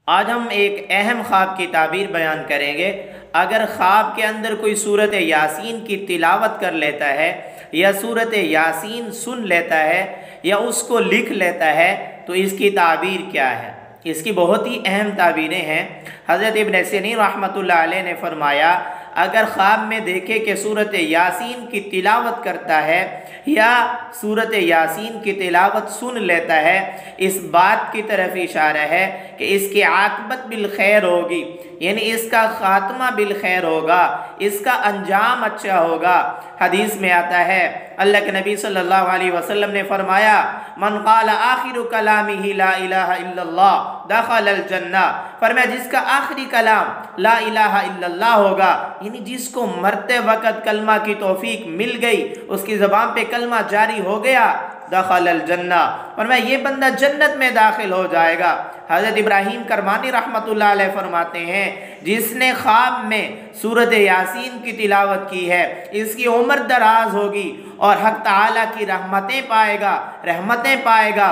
आज हम एक अहम ख्वाब की ताबीर बयान करेंगे। अगर ख्वाब के अंदर कोई सूरत यासीन की तिलावत कर लेता है या सूरत यासीन सुन लेता है या उसको लिख लेता है तो इसकी ताबीर क्या है। इसकी बहुत ही अहम ताबीरें हैं। हज़रत इब्न सिरीन रहमतुल्लाह अलैह ने फरमाया, अगर ख्वाब में देखे कि सूरत यासीन की तिलावत करता है या सूरत यासीन की तिलावत सुन लेता है, इस बात की तरफ इशारा है कि इसकी आक़िबत बिल खैर होगी, यानी इसका ख़ात्मा बिल खैर होगा, इसका अंजाम अच्छा होगा। हदीस में आता है, अल्लाह के नबी सल्लल्लाहु अलैहि वसल्लम ने फरमाया, मन क़ाल आखिरु कलामिही ला इलाहा इल्लल्लाह दख़लल जन्नह। फरमाया जिसका आखिरी कलाम ला इलाहा इल्लल्लाह होगा, यानी जिसको मरते वक़्त कलमा की तौफीक मिल गई, उसकी ज़बान पे कलमा जारी हो गया, दख़लल जन्नह, फरमाया ये बंदा जन्नत में दाखिल हो जाएगा। हज़रत इब्राहीम करमानी रहमतुल्लाह अलैह फरमाते हैं, जिसने ख्वाब में सूरत यासीन की तिलावत की है इसकी उम्र दराज होगी और हक़ ताला की रहमतें पाएगा।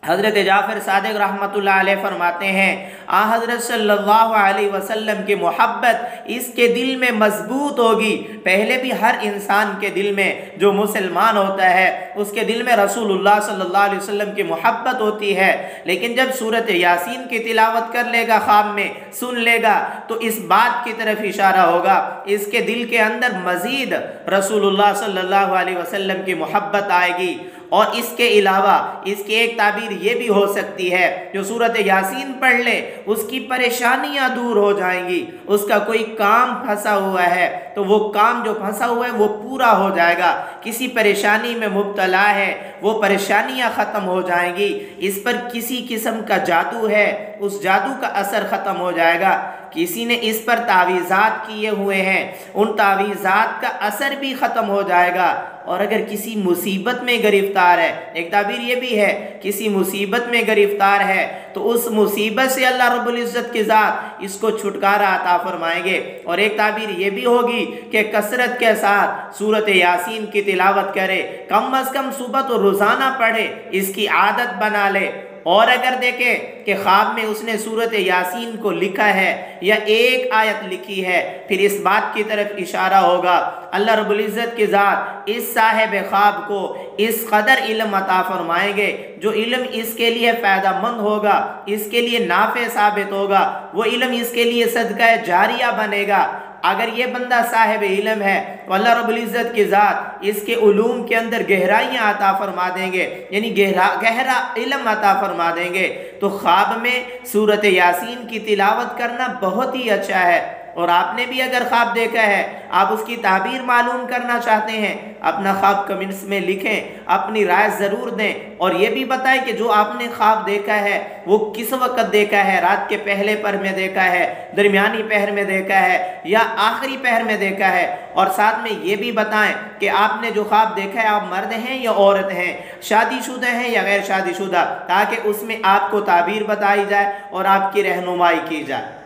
हज़रत जाफ़र सादिक़ रहमतुल्लाह अलैह फरमाते हैं, आ हज़रत सल्लल्लाहु अलैहि वसल्लम की मोहब्बत इसके दिल में मजबूत होगी। पहले भी हर इंसान के दिल में, जो मुसलमान होता है उसके दिल में रसूलुल्लाह सल्लल्लाहु अलैहि वसल्लम की मोहब्बत होती है, लेकिन जब सूरत यासीन की तिलावत कर लेगा, ख्वाब में सुन लेगा, तो इस बात की तरफ इशारा होगा इसके दिल के अंदर मज़ीद रसूलुल्लाह सल्लल्लाहु अलैहि वसल्लम की मोहब्बत आएगी। और इसके अलावा इसकी एक ताबीर ये भी हो सकती है, जो सूरत यासीन पढ़ ले उसकी परेशानियां दूर हो जाएंगी। उसका कोई काम फंसा हुआ है तो वो काम जो फंसा हुआ है वो पूरा हो जाएगा। किसी परेशानी में मुब्तला है, वो परेशानियां ख़त्म हो जाएंगी। इस पर किसी किस्म का जादू है, उस जादू का असर ख़त्म हो जाएगा। किसी ने इस पर तावीज़ात किए हुए हैं, उन तावीज़ात का असर भी ख़त्म हो जाएगा। और अगर किसी मुसीबत में गिरफ्तार है, एक ताबीर ये भी है, किसी मुसीबत में गिरफ्तार है तो उस मुसीबत से अल्लाह रब्बुल इज़्ज़त की ज़ात इसको छुटकारा अता फरमाएंगे। और एक ताबीर ये भी होगी कि कसरत के साथ सूरत यासीन की तिलावत करे, कम अज़ कम सुबह तो रोज़ाना पढ़े, इसकी आदत बना ले। और अगर देखें कि ख्वाब में उसने सूरत यासीन को लिखा है या एक आयत लिखी है, फिर इस बात की तरफ इशारा होगा अल्लाह रब्बुल इज़्ज़त की ज़ात इस साहिब ख्वाब को इस कदर इल्म अता फरमाएंगे, जो इल्म इसके लिए फ़ायदेमंद होगा, इसके लिए नाफ़े साबित होगा, वो इल्म इसके लिए सदका जारिया बनेगा। अगर ये बंदा साहिब इल्म है तो अल्लाह रब्बुल इज़्ज़त की ज़ात इसके उलूम के अंदर गहराइयाँ अता फरमा देंगे, यानी गहरा इल्म अता फरमा देंगे। तो ख्वाब में सूरत यासीन की तिलावत करना बहुत ही अच्छा है। और आपने भी अगर ख्वाब देखा है, आप उसकी ताबीर मालूम करना चाहते हैं, अपना ख्वाब कमेंट्स में लिखें, अपनी राय ज़रूर दें। और ये भी बताएं कि जो आपने ख्वाब देखा है वो किस वक़्त देखा है, रात के पहले पहर में देखा है, दरमियानी पहर में देखा है या आखिरी पहर में देखा है। और साथ में ये भी बताएं कि आपने जो ख्वाब देखा है आप मर्द हैं या औरत हैं, शादीशुदा हैं या गैर शादीशुदा, ताकि उसमें आपको ताबीर बताई जाए और आपकी रहनुमाई की जाए।